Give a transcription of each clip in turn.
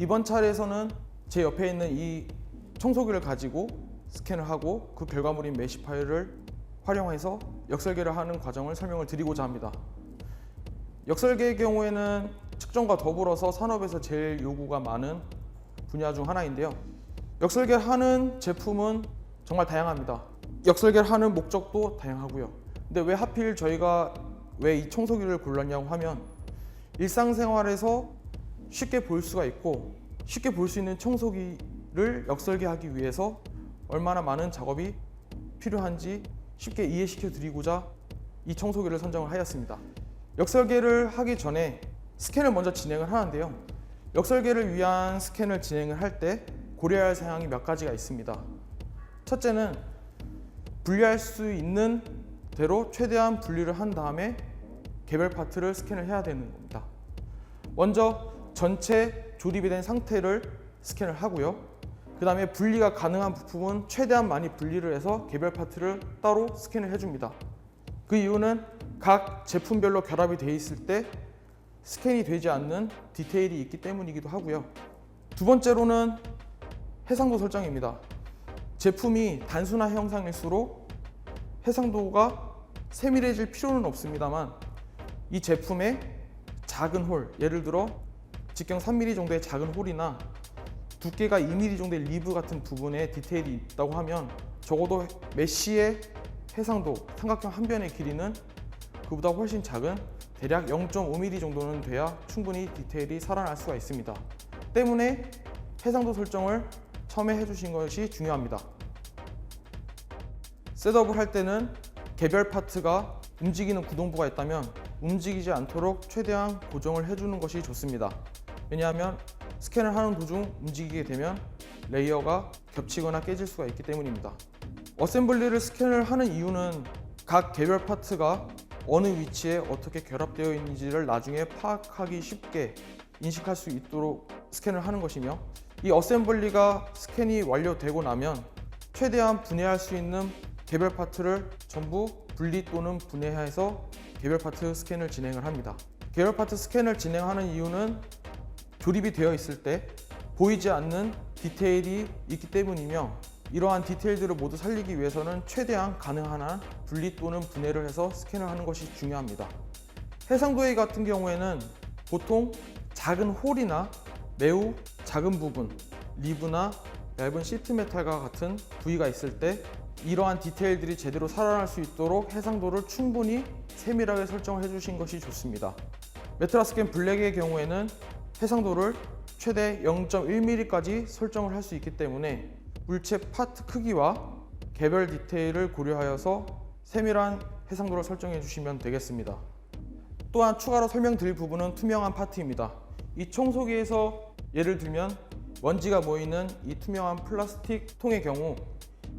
이번 차례에서는 제 옆에 있는 이 청소기를 가지고 스캔을 하고 그 결과물인 메쉬 파일을 활용해서 역설계를 하는 과정을 설명을 드리고자 합니다. 역설계의 경우에는 측정과 더불어서 산업에서 제일 요구가 많은 분야 중 하나인데요. 역설계를 하는 제품은 정말 다양합니다. 역설계를 하는 목적도 다양하고요. 근데 왜 하필 저희가 왜 이 청소기를 골랐냐고 하면 일상생활에서 쉽게 볼 수가 있고 쉽게 볼 수 있는 청소기를 역설계하기 위해서 얼마나 많은 작업이 필요한지 쉽게 이해시켜 드리고자 이 청소기를 선정을 하였습니다. 역설계를 하기 전에 스캔을 먼저 진행을 하는데요. 역설계를 위한 스캔을 진행을 할 때 고려해야 할 사항이 몇 가지가 있습니다. 첫째는 분리할 수 있는 대로 최대한 분리를 한 다음에 개별 파트를 스캔을 해야 되는 겁니다. 먼저 전체 조립이 된 상태를 스캔을 하고요. 그 다음에 분리가 가능한 부품은 최대한 많이 분리를 해서 개별 파트를 따로 스캔을 해줍니다. 그 이유는 각 제품별로 결합이 되어 있을 때 스캔이 되지 않는 디테일이 있기 때문이기도 하고요. 두 번째로는 해상도 설정입니다. 제품이 단순한 형상일수록 해상도가 세밀해질 필요는 없습니다만 이 제품에 작은 홀, 예를 들어 직경 3mm 정도의 작은 홀이나 두께가 2mm 정도의 리브 같은 부분에 디테일이 있다고 하면 적어도 메쉬의 해상도, 삼각형 한 변의 길이는 그보다 훨씬 작은 대략 0.5mm 정도는 돼야 충분히 디테일이 살아날 수가 있습니다. 때문에 해상도 설정을 처음에 해주신 것이 중요합니다. 셋업을 할 때는 개별 파트가 움직이는 구동부가 있다면 움직이지 않도록 최대한 고정을 해주는 것이 좋습니다. 왜냐하면 스캔을 하는 도중 움직이게 되면 레이어가 겹치거나 깨질 수가 있기 때문입니다. 어셈블리를 스캔을 하는 이유는 각 개별 파트가 어느 위치에 어떻게 결합되어 있는지를 나중에 파악하기 쉽게 인식할 수 있도록 스캔을 하는 것이며 이 어셈블리가 스캔이 완료되고 나면 최대한 분해할 수 있는 개별 파트를 전부 분리 또는 분해해서 개별 파트 스캔을 진행을 합니다. 개별 파트 스캔을 진행하는 이유는 조립이 되어 있을 때 보이지 않는 디테일이 있기 때문이며 이러한 디테일들을 모두 살리기 위해서는 최대한 가능한 한 분리 또는 분해를 해서 스캔을 하는 것이 중요합니다. 해상도의 같은 경우에는 보통 작은 홀이나 매우 작은 부분, 리브나 얇은 시트 메탈과 같은 부위가 있을 때 이러한 디테일들이 제대로 살아날 수 있도록 해상도를 충분히 세밀하게 설정을 해주신 것이 좋습니다. 메트라스캔 블랙의 경우에는 해상도를 최대 0.1mm까지 설정을 할 수 있기 때문에 물체 파트 크기와 개별 디테일을 고려하여서 세밀한 해상도를 설정해 주시면 되겠습니다. 또한 추가로 설명드릴 부분은 투명한 파트입니다. 이 청소기에서 예를 들면 먼지가 모이는 이 투명한 플라스틱 통의 경우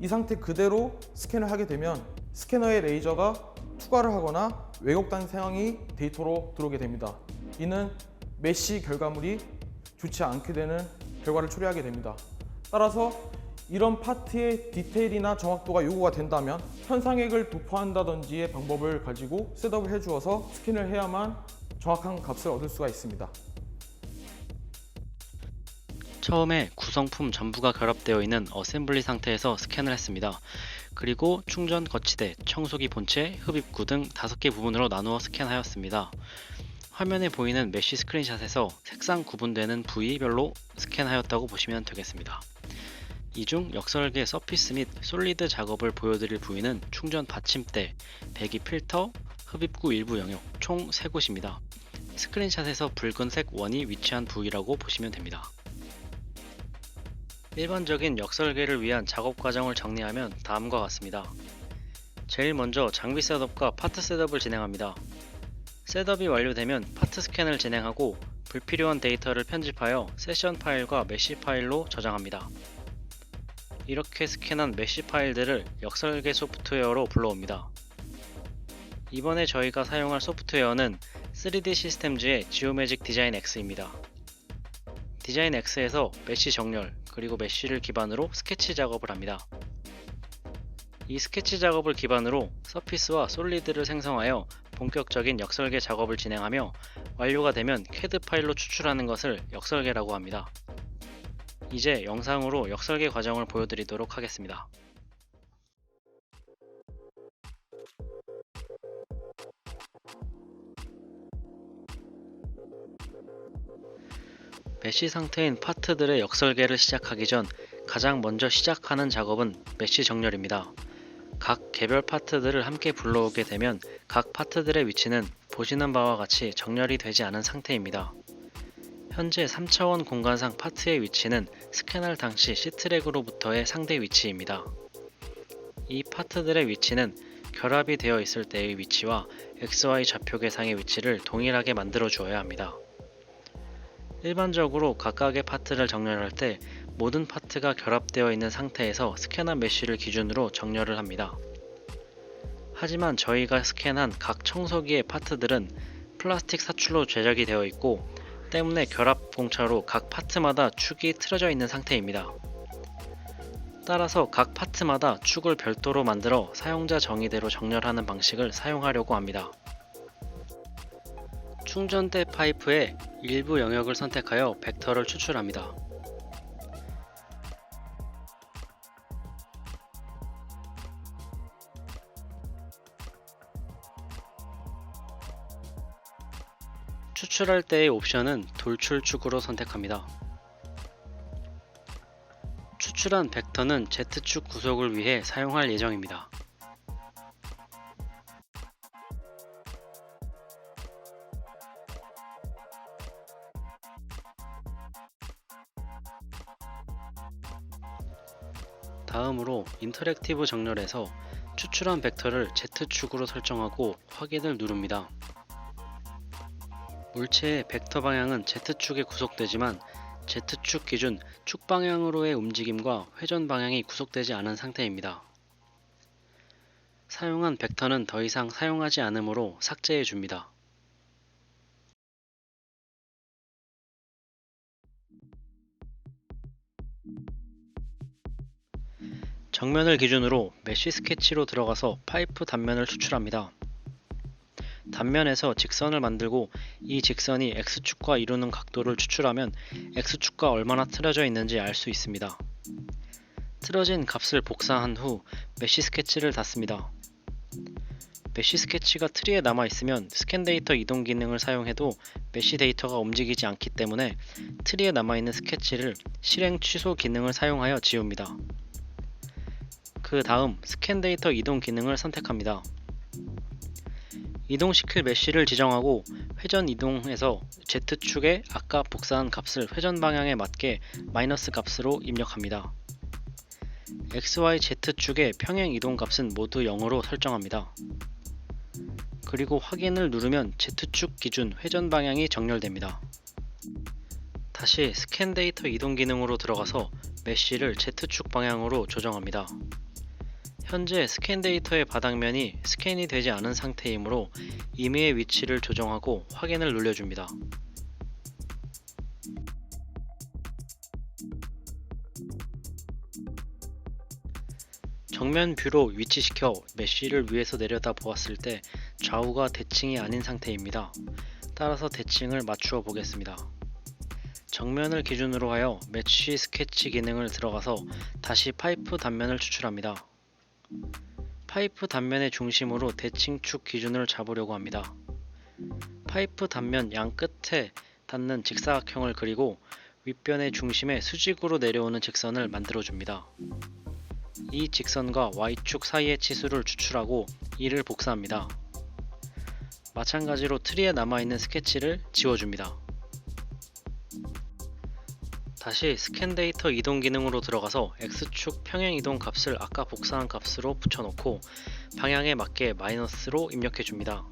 이 상태 그대로 스캔을 하게 되면 스캐너의 레이저가 투과를 하거나 왜곡된 상황이 데이터로 들어오게 됩니다. 이는 메쉬 결과물이 좋지 않게 되는 결과를 초래하게 됩니다. 따라서 이런 파트의 디테일이나 정확도가 요구가 된다면 현상액을 도포한다든지의 방법을 가지고 셋업을 해주어서 스캔을 해야만 정확한 값을 얻을 수가 있습니다. 처음에 구성품 전부가 결합되어 있는 어셈블리 상태에서 스캔을 했습니다. 그리고 충전 거치대, 청소기 본체, 흡입구 등 5개 부분으로 나누어 스캔하였습니다. 화면에 보이는 메쉬 스크린샷에서 색상 구분되는 부위별로 스캔하였다고 보시면 되겠습니다. 이 중 역설계 서피스 및 솔리드 작업을 보여드릴 부위는 충전 받침대, 배기 필터, 흡입구 일부 영역 총 3곳입니다. 스크린샷에서 붉은색 원이 위치한 부위라고 보시면 됩니다. 일반적인 역설계를 위한 작업 과정을 정리하면 다음과 같습니다. 제일 먼저 장비 셋업과 파트 셋업을 진행합니다. 셋업이 완료되면 파트 스캔을 진행하고 불필요한 데이터를 편집하여 세션 파일과 메쉬 파일로 저장합니다. 이렇게 스캔한 메쉬 파일들을 역설계 소프트웨어로 불러옵니다. 이번에 저희가 사용할 소프트웨어는 3D 시스템즈의 지오매직 디자인 X입니다. 디자인 X에서 메쉬 정렬, 그리고 메쉬를 기반으로 스케치 작업을 합니다. 이 스케치 작업을 기반으로 서피스와 솔리드를 생성하여 본격적인 역설계 작업을 진행하며 완료가 되면 CAD 파일로 추출하는 것을 역설계라고 합니다. 이제 영상으로 역설계 과정을 보여드리도록 하겠습니다. 메쉬 상태인 파트들의 역설계를 시작하기 전 가장 먼저 시작하는 작업은 메쉬 정렬입니다. 각 개별 파트들을 함께 불러오게 되면 각 파트들의 위치는 보시는 바와 같이 정렬이 되지 않은 상태입니다. 현재 3차원 공간상 파트의 위치는 스캔할 당시 C트랙으로부터의 상대 위치입니다. 이 파트들의 위치는 결합이 되어 있을 때의 위치와 XY 좌표계상의 위치를 동일하게 만들어 주어야 합니다. 일반적으로 각각의 파트를 정렬할 때 모든 파트가 결합되어 있는 상태에서 스캔한 메쉬를 기준으로 정렬을 합니다. 하지만 저희가 스캔한 각 청소기의 파트들은 플라스틱 사출로 제작이 되어 있고 때문에 결합 공차로 각 파트마다 축이 틀어져 있는 상태입니다. 따라서 각 파트마다 축을 별도로 만들어 사용자 정의대로 정렬하는 방식을 사용하려고 합니다. 충전대 파이프의 일부 영역을 선택하여 벡터를 추출합니다. 추출할 때의 옵션은 돌출축으로 선택합니다. 추출한 벡터는 Z축 구속을 위해 사용할 예정입니다. 다음으로 인터랙티브 정렬에서 추출한 벡터를 Z축으로 설정하고 확인을 누릅니다. 물체의 벡터 방향은 Z축에 구속되지만 Z축 기준 축 방향으로의 움직임과 회전 방향이 구속되지 않은 상태입니다. 사용한 벡터는 더 이상 사용하지 않으므로 삭제해 줍니다. 정면을 기준으로 메쉬 스케치로 들어가서 파이프 단면을 추출합니다. 단면에서 직선을 만들고 이 직선이 X축과 이루는 각도를 추출하면 X축과 얼마나 틀어져 있는지 알 수 있습니다. 틀어진 값을 복사한 후 메쉬 스케치를 닫습니다. 메쉬 스케치가 트리에 남아있으면 스캔 데이터 이동 기능을 사용해도 메쉬 데이터가 움직이지 않기 때문에 트리에 남아있는 스케치를 실행 취소 기능을 사용하여 지웁니다. 그 다음 스캔 데이터 이동 기능을 선택합니다. 이동시킬 메쉬를 지정하고 회전 이동해서 Z축에 아까 복사한 값을 회전 방향에 맞게 마이너스 값으로 입력합니다. XY Z축의 평행 이동 값은 모두 0으로 설정합니다. 그리고 확인을 누르면 Z축 기준 회전 방향이 정렬됩니다. 다시 스캔 데이터 이동 기능으로 들어가서 메쉬를 Z축 방향으로 조정합니다. 현재 스캔 데이터의 바닥면이 스캔이 되지 않은 상태이므로 임의의 위치를 조정하고 확인을 눌러줍니다. 정면 뷰로 위치시켜 메쉬를 위에서 내려다 보았을 때 좌우가 대칭이 아닌 상태입니다. 따라서 대칭을 맞추어 보겠습니다. 정면을 기준으로 하여 메쉬 스케치 기능을 들어가서 다시 파이프 단면을 추출합니다. 파이프 단면의 중심으로 대칭축 기준을 잡으려고 합니다. 파이프 단면 양 끝에 닿는 직사각형을 그리고 윗변의 중심에 수직으로 내려오는 직선을 만들어줍니다. 이 직선과 Y축 사이의 치수를 추출하고 이를 복사합니다. 마찬가지로 트리에 남아있는 스케치를 지워줍니다. 다시 스캔 데이터 이동 기능으로 들어가서 X축 평행 이동 값을 아까 복사한 값으로 붙여놓고 방향에 맞게 마이너스로 입력해줍니다.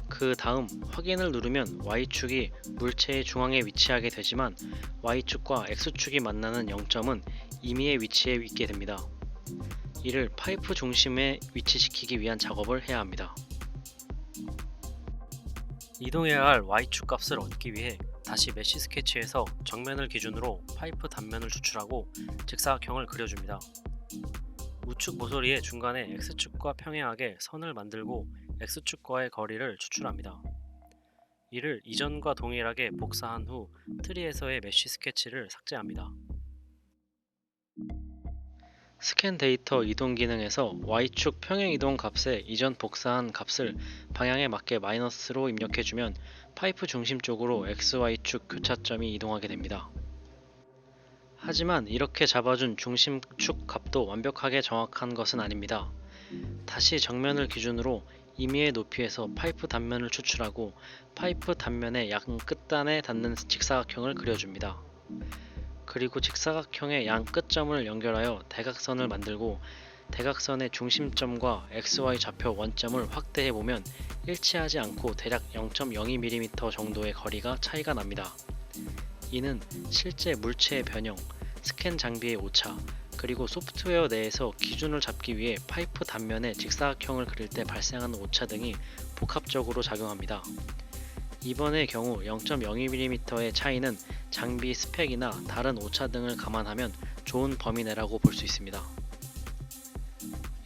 그 다음 확인을 누르면 Y축이 물체의 중앙에 위치하게 되지만 Y축과 X축이 만나는 0점은 임의의 위치에 있게 됩니다. 이를 파이프 중심에 위치시키기 위한 작업을 해야 합니다. 이동해야 할 Y축 값을 얻기 위해 다시 메쉬 스케치에서 정면을 기준으로 파이프 단면을 추출하고 직사각형을 그려줍니다. 우측 모서리의 중간에 X축과 평행하게 선을 만들고 X축과의 거리를 추출합니다. 이를 이전과 동일하게 복사한 후 트리에서의 메쉬 스케치를 삭제합니다. 스캔 데이터 이동 기능에서 Y축 평행 이동 값에 이전 복사한 값을 방향에 맞게 마이너스로 입력해주면 파이프 중심 쪽으로 XY축 교차점이 이동하게 됩니다. 하지만 이렇게 잡아준 중심축 값도 완벽하게 정확한 것은 아닙니다. 다시 정면을 기준으로 임의의 높이에서 파이프 단면을 추출하고 파이프 단면의 양 끝단에 닿는 직사각형을 그려줍니다. 그리고 직사각형의 양 끝점을 연결하여 대각선을 만들고 대각선의 중심점과 XY 좌표 원점을 확대해보면 일치하지 않고 대략 0.02mm 정도의 거리가 차이가 납니다. 이는 실제 물체의 변형, 스캔 장비의 오차, 그리고 소프트웨어 내에서 기준을 잡기 위해 파이프 단면에 직사각형을 그릴 때 발생하는 오차 등이 복합적으로 작용합니다. 이번의 경우 0.02mm의 차이는 장비 스펙이나 다른 오차 등을 감안하면 좋은 범위 내라고 볼 수 있습니다.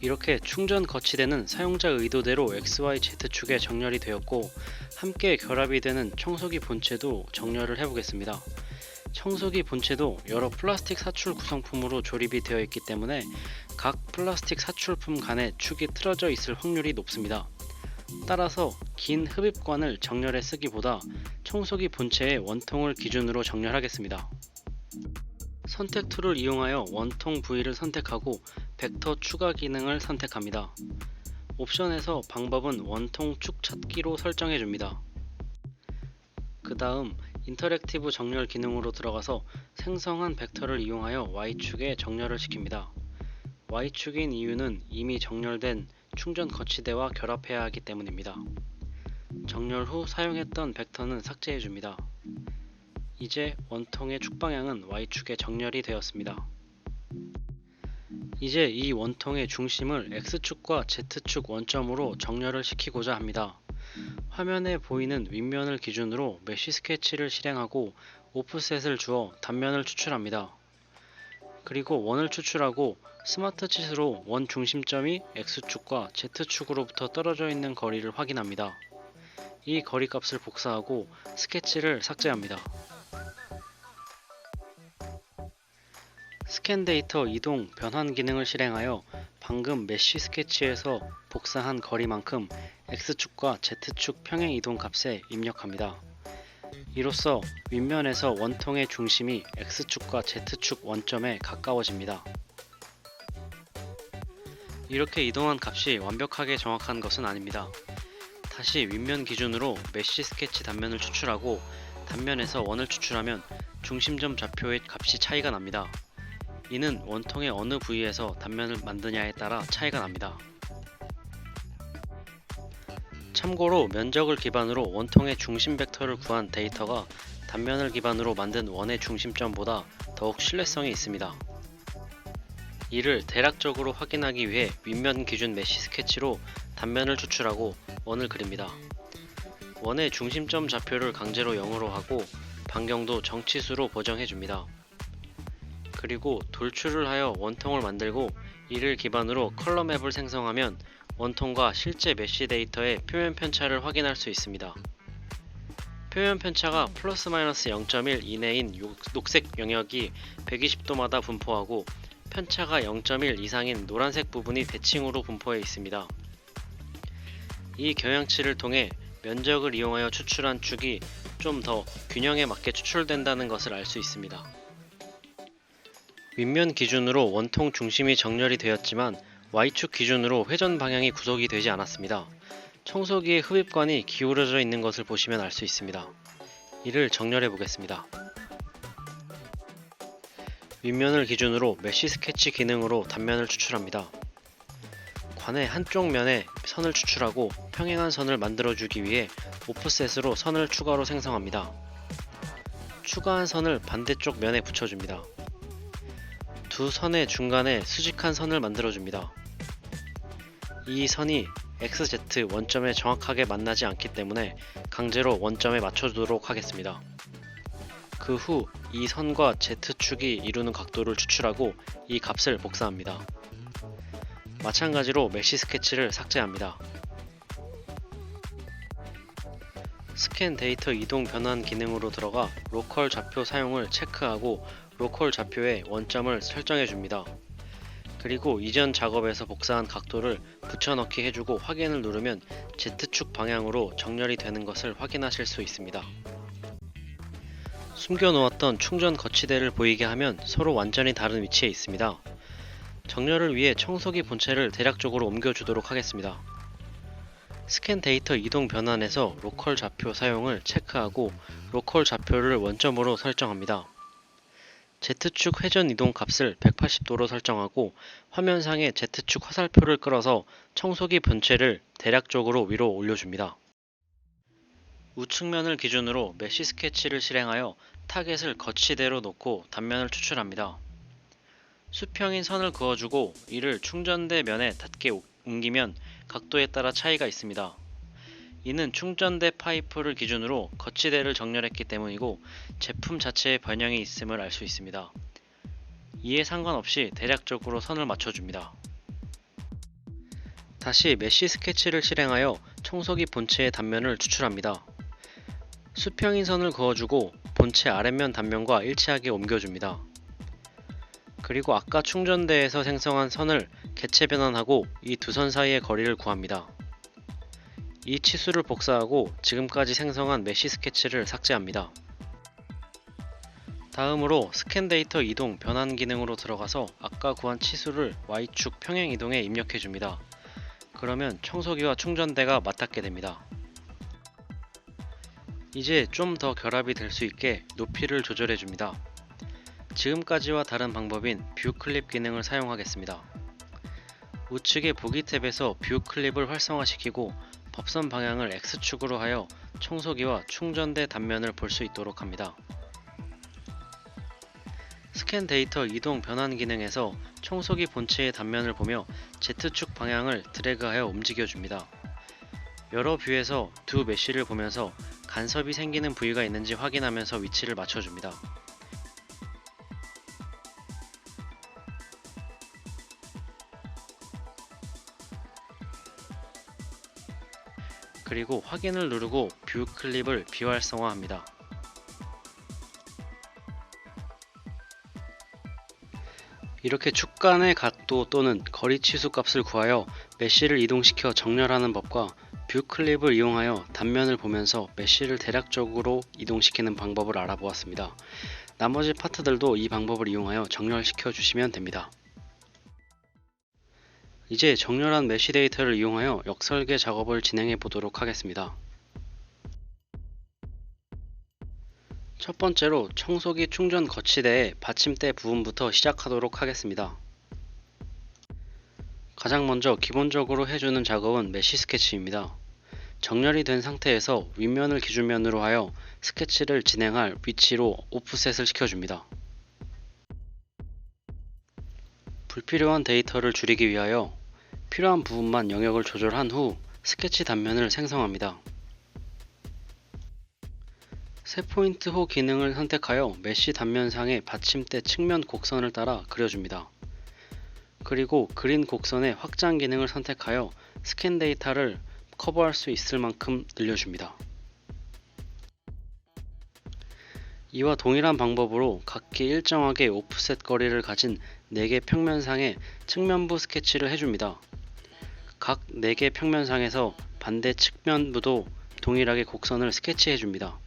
이렇게 충전 거치대는 사용자 의도대로 XYZ축에 정렬이 되었고 함께 결합이 되는 청소기 본체도 정렬을 해보겠습니다. 청소기 본체도 여러 플라스틱 사출 구성품으로 조립이 되어 있기 때문에 각 플라스틱 사출품 간의 축이 틀어져 있을 확률이 높습니다. 따라서 긴 흡입관을 정렬해 쓰기보다 청소기 본체의 원통을 기준으로 정렬하겠습니다. 선택 툴을 이용하여 원통 부위를 선택하고 벡터 추가 기능을 선택합니다. 옵션에서 방법은 원통 축 찾기로 설정해 줍니다. 그 다음 인터랙티브 정렬 기능으로 들어가서 생성한 벡터를 이용하여 Y축에 정렬을 시킵니다. Y축인 이유는 이미 정렬된 충전 거치대와 결합해야 하기 때문입니다. 정렬 후 사용했던 벡터는 삭제해 줍니다. 이제 원통의 축 방향은 Y축에 정렬이 되었습니다. 이제 이 원통의 중심을 X축과 Z축 원점으로 정렬을 시키고자 합니다. 화면에 보이는 윗면을 기준으로 메쉬 스케치를 실행하고 오프셋을 주어 단면을 추출합니다. 그리고 원을 추출하고 스마트 칫으로 원 중심점이 X축과 Z축으로부터 떨어져 있는 거리를 확인합니다. 이 거리 값을 복사하고 스케치를 삭제합니다. 스캔 데이터 이동 변환 기능을 실행하여 방금 메쉬 스케치에서 복사한 거리만큼 X축과 Z축 평행 이동 값에 입력합니다. 이로써 윗면에서 원통의 중심이 X축과 Z축 원점에 가까워집니다. 이렇게 이동한 값이 완벽하게 정확한 것은 아닙니다. 다시 윗면 기준으로 메쉬 스케치 단면을 추출하고 단면에서 원을 추출하면 중심점 좌표의 값이 차이가 납니다. 이는 원통의 어느 부위에서 단면을 만드냐에 따라 차이가 납니다. 참고로 면적을 기반으로 원통의 중심 벡터를 구한 데이터가 단면을 기반으로 만든 원의 중심점보다 더욱 신뢰성이 있습니다. 이를 대략적으로 확인하기 위해 윗면 기준 메쉬 스케치로 단면을 추출하고 원을 그립니다. 원의 중심점 좌표를 강제로 0으로 하고 반경도 정치수로 보정해줍니다. 그리고 돌출을 하여 원통을 만들고 이를 기반으로 컬러 맵을 생성하면 원통과 실제 메쉬 데이터의 표면 편차를 확인할 수 있습니다. 표면 편차가 플러스 마이너스 0.1 이내인 녹색 영역이 120도마다 분포하고 편차가 0.1 이상인 노란색 부분이 대칭으로 분포해 있습니다. 이 경향치를 통해 면적을 이용하여 추출한 축이 좀 더 균형에 맞게 추출된다는 것을 알 수 있습니다. 윗면 기준으로 원통 중심이 정렬이 되었지만 Y축 기준으로 회전 방향이 구속이 되지 않았습니다. 청소기의 흡입관이 기울어져 있는 것을 보시면 알 수 있습니다. 이를 정렬해 보겠습니다. 윗면을 기준으로 메쉬 스케치 기능으로 단면을 추출합니다. 관의 한쪽 면에 선을 추출하고 평행한 선을 만들어주기 위해 오프셋으로 선을 추가로 생성합니다. 추가한 선을 반대쪽 면에 붙여줍니다. 두 선의 중간에 수직한 선을 만들어줍니다. 이 선이 XZ 원점에 정확하게 만나지 않기 때문에 강제로 원점에 맞춰주도록 하겠습니다. 그 후 이 선과 Z축이 이루는 각도를 추출하고 이 값을 복사합니다. 마찬가지로 메쉬 스케치를 삭제합니다. 스캔 데이터 이동 변환 기능으로 들어가 로컬 좌표 사용을 체크하고 로컬 좌표에 원점을 설정해 줍니다. 그리고 이전 작업에서 복사한 각도를 붙여넣기 해주고 확인을 누르면 Z축 방향으로 정렬이 되는 것을 확인하실 수 있습니다. 숨겨놓았던 충전 거치대를 보이게 하면 서로 완전히 다른 위치에 있습니다. 정렬을 위해 청소기 본체를 대략적으로 옮겨주도록 하겠습니다. 스캔 데이터 이동 변환에서 로컬 좌표 사용을 체크하고 로컬 좌표를 원점으로 설정합니다. Z축 회전 이동 값을 180도로 설정하고 화면상에 Z축 화살표를 끌어서 청소기 본체를 대략적으로 위로 올려줍니다. 우측면을 기준으로 메쉬 스케치를 실행하여 타겟을 거치대로 놓고 단면을 추출합니다. 수평인 선을 그어주고 이를 충전대 면에 닿게 옮기면 각도에 따라 차이가 있습니다. 이는 충전대 파이프를 기준으로 거치대를 정렬했기 때문이고 제품 자체에 변형이 있음을 알 수 있습니다. 이에 상관없이 대략적으로 선을 맞춰줍니다. 다시 메쉬 스케치를 실행하여 청소기 본체의 단면을 추출합니다. 수평인 선을 그어주고 본체 아랫면 단면과 일치하게 옮겨줍니다. 그리고 아까 충전대에서 생성한 선을 개체 변환하고 이 두 선 사이의 거리를 구합니다. 이 치수를 복사하고 지금까지 생성한 메쉬 스케치를 삭제합니다. 다음으로 스캔 데이터 이동 변환 기능으로 들어가서 아까 구한 치수를 Y축 평행 이동에 입력해줍니다. 그러면 청소기와 충전대가 맞닿게 됩니다. 이제 좀 더 결합이 될 수 있게 높이를 조절해줍니다. 지금까지와 다른 방법인 뷰 클립 기능을 사용하겠습니다. 우측의 보기 탭에서 뷰 클립을 활성화시키고 법선 방향을 X축으로 하여 청소기와 충전대 단면을 볼 수 있도록 합니다. 스캔 데이터 이동 변환 기능에서 청소기 본체의 단면을 보며 Z축 방향을 드래그하여 움직여줍니다. 여러 뷰에서 두 메쉬를 보면서 간섭이 생기는 부위가 있는지 확인하면서 위치를 맞춰줍니다. 그리고 확인을 누르고 뷰 클립을 비활성화합니다. 이렇게 축 간의 각도 또는 거리 치수 값을 구하여 메쉬를 이동시켜 정렬하는 법과 뷰 클립을 이용하여 단면을 보면서 메쉬를 대략적으로 이동시키는 방법을 알아보았습니다. 나머지 파트들도 이 방법을 이용하여 정렬시켜 주시면 됩니다. 이제 정렬한 메쉬 데이터를 이용하여 역설계 작업을 진행해 보도록 하겠습니다. 첫 번째로 청소기 충전 거치대의 받침대 부분부터 시작하도록 하겠습니다. 가장 먼저 기본적으로 해주는 작업은 메쉬 스케치입니다. 정렬이 된 상태에서 윗면을 기준면으로 하여 스케치를 진행할 위치로 오프셋을 시켜줍니다. 불필요한 데이터를 줄이기 위하여 필요한 부분만 영역을 조절한 후 스케치 단면을 생성합니다. 세 포인트 호 기능을 선택하여 메쉬 단면상의 받침대 측면 곡선을 따라 그려줍니다. 그리고 그린 곡선의 확장 기능을 선택하여 스캔 데이터를 커버할 수 있을 만큼 늘려줍니다. 이와 동일한 방법으로 각기 일정하게 오프셋 거리를 가진 4개 평면상의 측면부 스케치를 해줍니다. 각 4개 평면상에서 반대 측면부도 동일하게 곡선을 스케치해줍니다.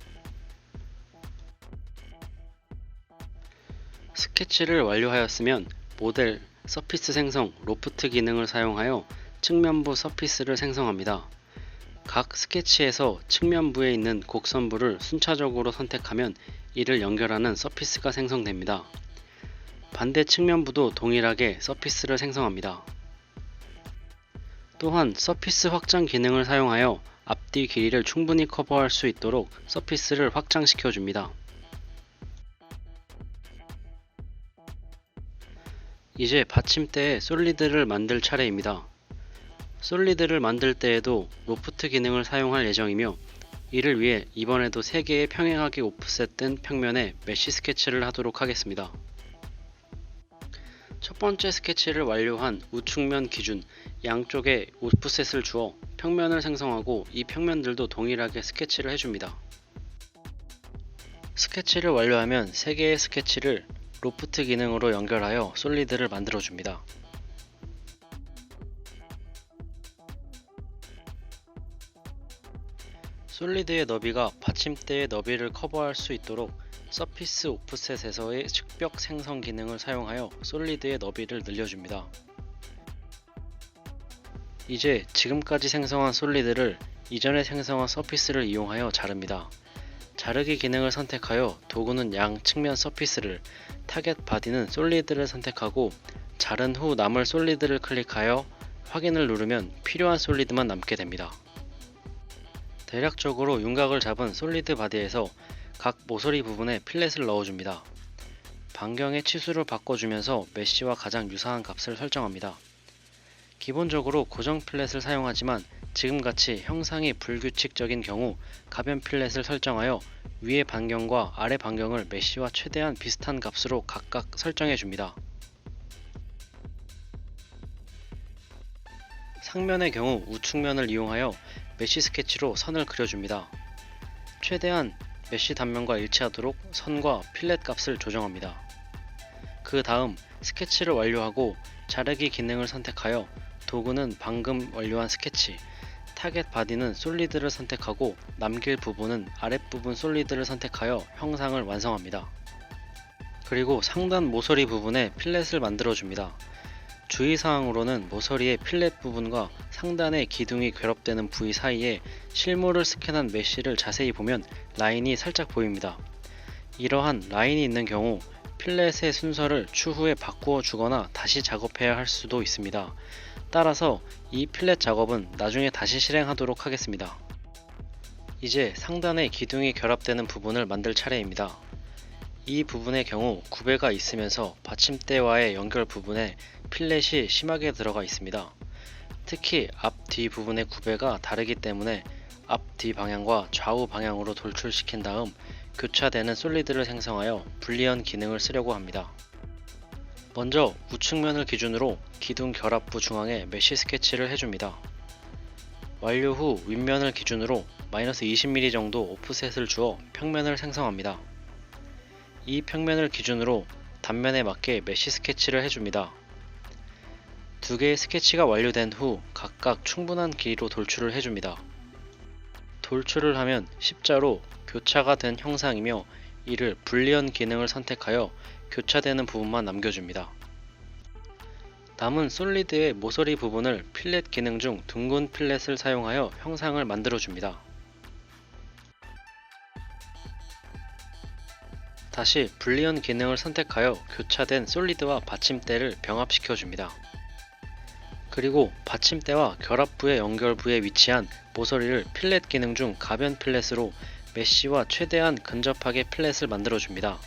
스케치를 완료하였으면 모델, 서피스 생성, 로프트 기능을 사용하여 측면부 서피스를 생성합니다. 각 스케치에서 측면부에 있는 곡선부를 순차적으로 선택하면 이를 연결하는 서피스가 생성됩니다. 반대 측면부도 동일하게 서피스를 생성합니다. 또한 서피스 확장 기능을 사용하여 앞뒤 길이를 충분히 커버할 수 있도록 서피스를 확장시켜 줍니다. 이제 받침대에 솔리드를 만들 차례입니다. 솔리드를 만들 때에도 로프트 기능을 사용할 예정이며 이를 위해 이번에도 3개의 평행하게 오프셋된 평면에 메쉬 스케치를 하도록 하겠습니다. 첫 번째 스케치를 완료한 우측면 기준 양쪽에 오프셋을 주어 평면을 생성하고 이 평면들도 동일하게 스케치를 해줍니다. 스케치를 완료하면 3개의 스케치를 로프트 기능으로 연결하여 솔리드를 만들어줍니다. 솔리드의 너비가 받침대의 너비를 커버할 수 있도록 서피스 오프셋에서의 측벽 생성 기능을 사용하여 솔리드의 너비를 늘려줍니다. 이제 지금까지 생성한 솔리드를 이전에 생성한 서피스를 이용하여 자릅니다. 자르기 기능을 선택하여 도구는 양 측면 서피스를, 타겟 바디는 솔리드를 선택하고 자른 후 남을 솔리드를 클릭하여 확인을 누르면 필요한 솔리드만 남게 됩니다. 대략적으로 윤곽을 잡은 솔리드 바디에서 각 모서리 부분에 필렛을 넣어줍니다. 반경의 치수를 바꿔주면서 메쉬와 가장 유사한 값을 설정합니다. 기본적으로 고정 필렛을 사용하지만 지금같이 형상이 불규칙적인 경우 가변 필렛을 설정하여 위의 반경과 아래 반경을 메쉬와 최대한 비슷한 값으로 각각 설정해줍니다. 상면의 경우 우측면을 이용하여 메쉬 스케치로 선을 그려줍니다. 최대한 메쉬 단면과 일치하도록 선과 필렛 값을 조정합니다. 그 다음 스케치를 완료하고 자르기 기능을 선택하여 도구는 방금 완료한 스케치, 타겟 바디는 솔리드를 선택하고 남길 부분은 아랫부분 솔리드를 선택하여 형상을 완성합니다. 그리고 상단 모서리 부분에 필렛을 만들어줍니다. 주의사항으로는 모서리의 필렛 부분과 상단의 기둥이 결합되는 부위 사이에 실물을 스캔한 메쉬를 자세히 보면 라인이 살짝 보입니다. 이러한 라인이 있는 경우 필렛의 순서를 추후에 바꾸어 주거나 다시 작업해야 할 수도 있습니다. 따라서 이 필렛 작업은 나중에 다시 실행하도록 하겠습니다. 이제 상단의 기둥이 결합되는 부분을 만들 차례입니다. 이 부분의 경우 구배가 있으면서 받침대와의 연결 부분에 필렛이 심하게 들어가 있습니다. 특히 앞, 뒤 부분의 구배가 다르기 때문에 앞, 뒤 방향과 좌우 방향으로 돌출시킨 다음 교차되는 솔리드를 생성하여 불리언 기능을 쓰려고 합니다. 먼저 우측면을 기준으로 기둥 결합부 중앙에 메쉬 스케치를 해줍니다. 완료 후 윗면을 기준으로 마이너스 20mm 정도 오프셋을 주어 평면을 생성합니다. 이 평면을 기준으로 단면에 맞게 메쉬 스케치를 해줍니다. 두 개의 스케치가 완료된 후 각각 충분한 길이로 돌출을 해줍니다. 돌출을 하면 십자로 교차가 된 형상이며 이를 불리언 기능을 선택하여 교차되는 부분만 남겨줍니다. 남은 솔리드의 모서리 부분을 필렛 기능 중 둥근 필렛을 사용하여 형상을 만들어줍니다. 다시 불리언 기능을 선택하여 교차된 솔리드와 받침대를 병합시켜줍니다. 그리고 받침대와 결합부의 연결부에 위치한 모서리를 필렛 기능 중 가변 필렛으로 메쉬와 최대한 근접하게 필렛을 만들어줍니다.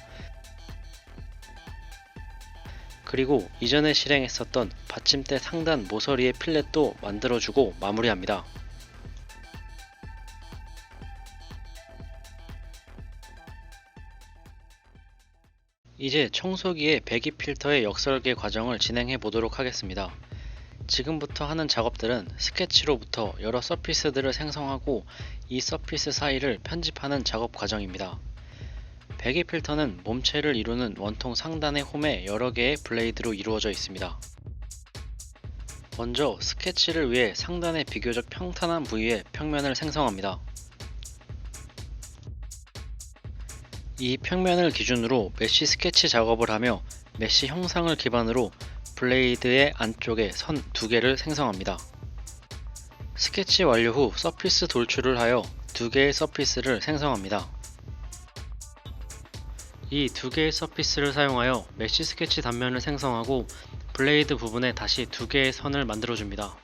그리고 이전에 실행했었던 받침대 상단 모서리의 필렛도 만들어주고 마무리합니다. 이제 청소기의 배기 필터의 역설계 과정을 진행해 보도록 하겠습니다. 지금부터 하는 작업들은 스케치로부터 여러 서피스들을 생성하고 이 서피스 사이를 편집하는 작업 과정입니다. 배기 필터는 몸체를 이루는 원통 상단의 홈에 여러 개의 블레이드로 이루어져 있습니다. 먼저 스케치를 위해 상단의 비교적 평탄한 부위에 평면을 생성합니다. 이 평면을 기준으로 메쉬 스케치 작업을 하며 메쉬 형상을 기반으로 블레이드의 안쪽에 선 2개를 생성합니다. 스케치 완료 후 서피스 돌출을 하여 2개의 서피스를 생성합니다. 이 2개의 서피스를 사용하여 메쉬 스케치 단면을 생성하고 블레이드 부분에 다시 2개의 선을 만들어줍니다.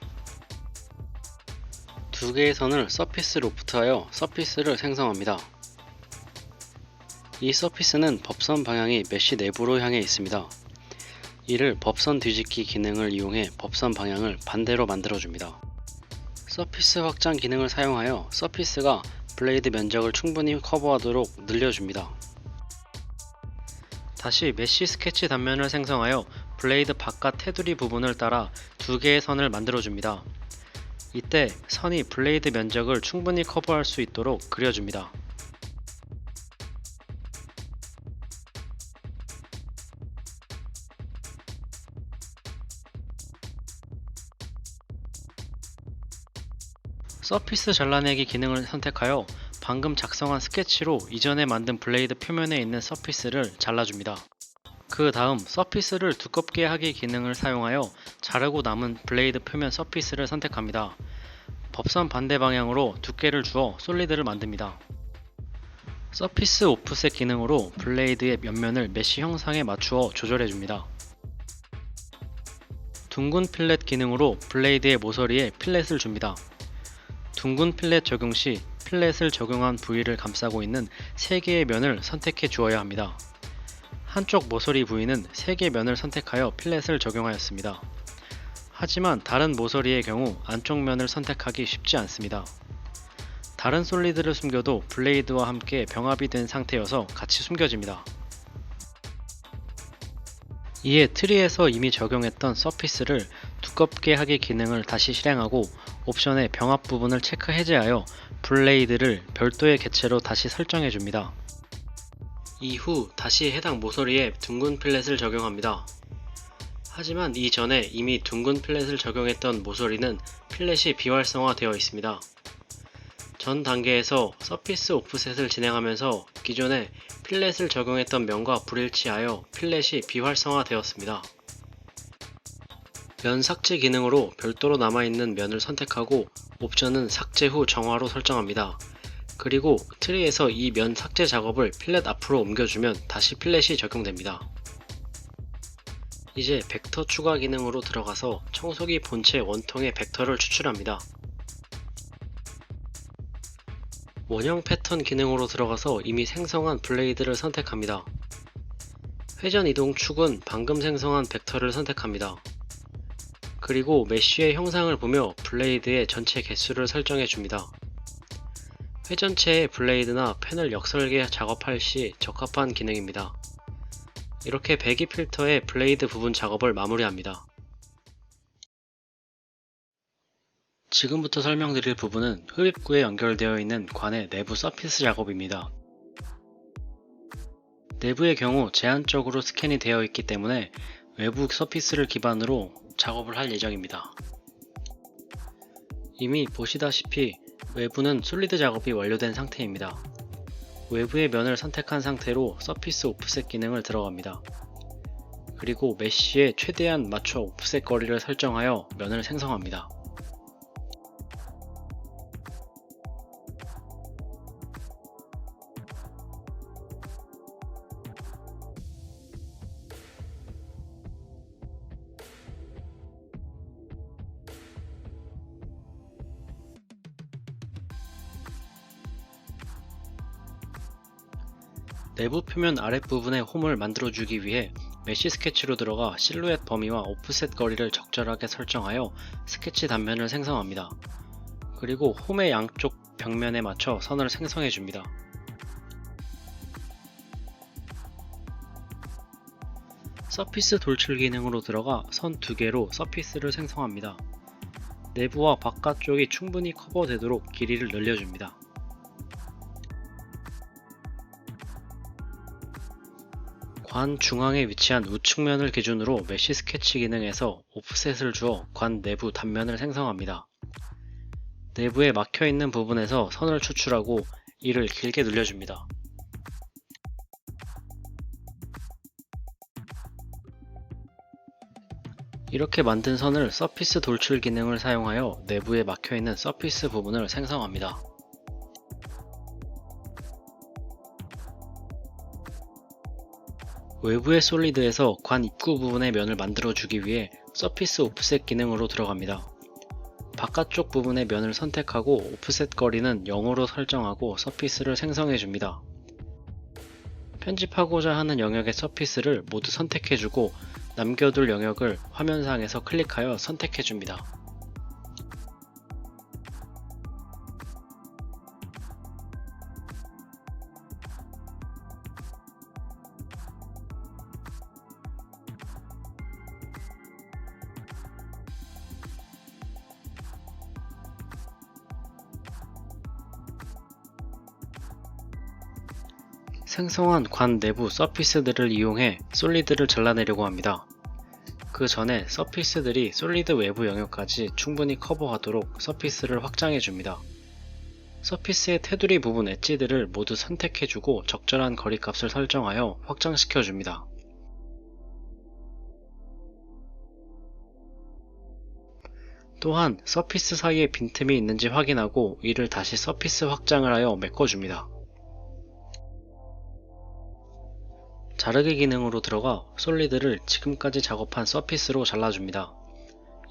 2개의 선을 서피스 로프트하여 서피스를 생성합니다. 이 서피스는 법선 방향이 메쉬 내부로 향해 있습니다. 이를 법선 뒤집기 기능을 이용해 법선 방향을 반대로 만들어줍니다. 서피스 확장 기능을 사용하여 서피스가 블레이드 면적을 충분히 커버하도록 늘려줍니다. 다시 메쉬 스케치 단면을 생성하여 블레이드 바깥 테두리 부분을 따라 2개의 선을 만들어줍니다. 이때 선이 블레이드 면적을 충분히 커버할 수 있도록 그려줍니다. 서피스 잘라내기 기능을 선택하여 방금 작성한 스케치로 이전에 만든 블레이드 표면에 있는 서피스를 잘라줍니다. 그 다음 서피스를 두껍게 하기 기능을 사용하여 자르고 남은 블레이드 표면 서피스를 선택합니다. 법선 반대 방향으로 두께를 주어 솔리드를 만듭니다. 서피스 오프셋 기능으로 블레이드의 옆면을 메쉬 형상에 맞추어 조절해줍니다. 둥근 필렛 기능으로 블레이드의 모서리에 필렛을 줍니다. 둥근 필렛 적용 시 필렛을 적용한 부위를 감싸고 있는 3개의 면을 선택해 주어야 합니다. 한쪽 모서리 부위는 3개 면을 선택하여 필렛을 적용하였습니다. 하지만 다른 모서리의 경우 안쪽 면을 선택하기 쉽지 않습니다. 다른 솔리드를 숨겨도 블레이드와 함께 병합이 된 상태여서 같이 숨겨집니다. 이에 트리에서 이미 적용했던 서피스를 두껍게 하기 기능을 다시 실행하고 옵션의 병합 부분을 체크 해제하여 블레이드를 별도의 객체로 다시 설정해 줍니다. 이후 다시 해당 모서리에 둥근 필렛을 적용합니다. 하지만 이전에 이미 둥근 필렛을 적용했던 모서리는 필렛이 비활성화되어 있습니다. 전 단계에서 서피스 오프셋을 진행하면서 기존에 필렛을 적용했던 면과 불일치하여 필렛이 비활성화되었습니다. 면 삭제 기능으로 별도로 남아있는 면을 선택하고 옵션은 삭제 후 정화로 설정합니다. 그리고 트리에서 이 면 삭제 작업을 필렛 앞으로 옮겨주면 다시 필렛이 적용됩니다. 이제 벡터 추가 기능으로 들어가서 청소기 본체 원통의 벡터를 추출합니다. 원형 패턴 기능으로 들어가서 이미 생성한 블레이드를 선택합니다. 회전 이동 축은 방금 생성한 벡터를 선택합니다. 그리고 메쉬의 형상을 보며 블레이드의 전체 개수를 설정해 줍니다. 회전체의 블레이드나 펜을 역설계 작업할 시 적합한 기능입니다. 이렇게 배기 필터의 블레이드 부분 작업을 마무리합니다. 지금부터 설명드릴 부분은 흡입구에 연결되어 있는 관의 내부 서피스 작업입니다. 내부의 경우 제한적으로 스캔이 되어 있기 때문에 외부 서피스를 기반으로 작업을 할 예정입니다. 이미 보시다시피 외부는 솔리드 작업이 완료된 상태입니다. 외부의 면을 선택한 상태로 서피스 오프셋 기능을 들어갑니다. 그리고 메쉬에 최대한 맞춰 오프셋 거리를 설정하여 면을 생성합니다. 내부 표면 아랫부분에 홈을 만들어주기 위해 메쉬 스케치로 들어가 실루엣 범위와 오프셋 거리를 적절하게 설정하여 스케치 단면을 생성합니다. 그리고 홈의 양쪽 벽면에 맞춰 선을 생성해줍니다. 서피스 돌출 기능으로 들어가 선 2개로 서피스를 생성합니다. 내부와 바깥쪽이 충분히 커버되도록 길이를 늘려줍니다. 관 중앙에 위치한 우측면을 기준으로 메쉬 스케치 기능에서 오프셋을 주어 관 내부 단면을 생성합니다. 내부에 막혀있는 부분에서 선을 추출하고 이를 길게 늘려줍니다. 이렇게 만든 선을 서피스 돌출 기능을 사용하여 내부에 막혀있는 서피스 부분을 생성합니다. 외부의 솔리드에서 관 입구 부분의 면을 만들어주기 위해 서피스 오프셋 기능으로 들어갑니다. 바깥쪽 부분의 면을 선택하고 오프셋 거리는 0으로 설정하고 서피스를 생성해줍니다. 편집하고자 하는 영역의 서피스를 모두 선택해주고 남겨둘 영역을 화면상에서 클릭하여 선택해줍니다. 생성한 관 내부 서피스들을 이용해 솔리드를 잘라내려고 합니다. 그 전에 서피스들이 솔리드 외부 영역까지 충분히 커버하도록 서피스를 확장해 줍니다. 서피스의 테두리 부분 엣지들을 모두 선택해주고 적절한 거리값을 설정하여 확장시켜 줍니다. 또한 서피스 사이에 빈틈이 있는지 확인하고 이를 다시 서피스 확장을 하여 메꿔줍니다. 자르기 기능으로 들어가 솔리드를 지금까지 작업한 서피스로 잘라줍니다.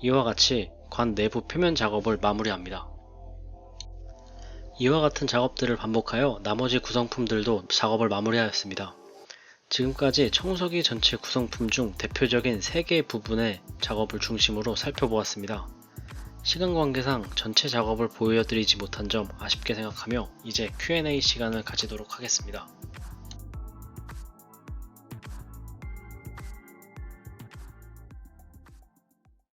이와 같이 관 내부 표면 작업을 마무리합니다. 이와 같은 작업들을 반복하여 나머지 구성품들도 작업을 마무리하였습니다. 지금까지 청소기 전체 구성품 중 대표적인 3개의 부분의 작업을 중심으로 살펴보았습니다. 시간 관계상 전체 작업을 보여드리지 못한 점 아쉽게 생각하며 이제 Q&A 시간을 가지도록 하겠습니다.